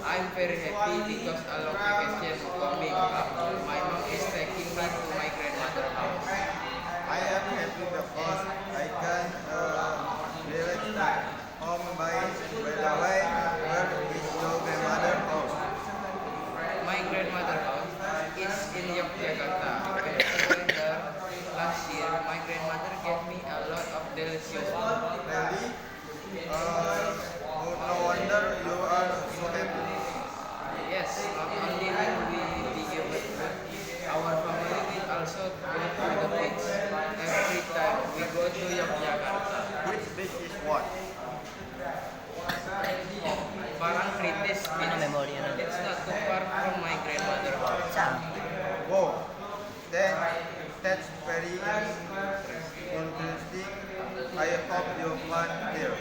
I'm very happy because a long vacation coming up. My mom is taking me to my grandmother's house. I am happy because I can relax at home by the way. Where is your grandmother house? My grandmother's house is in Yogyakarta. When I went there last year, my grandmother gave me a lot of delicious food. Really? Oh, no wonder you are so happy. Yes, not only will we be given food, our family will also go to the beach every time we go to Yogyakarta. Which beach is what? Parangtritis Ano Beach. memory ano? It's not too far from my grandmother's house. Saan? Wow, that's very interesting. I hope you find here.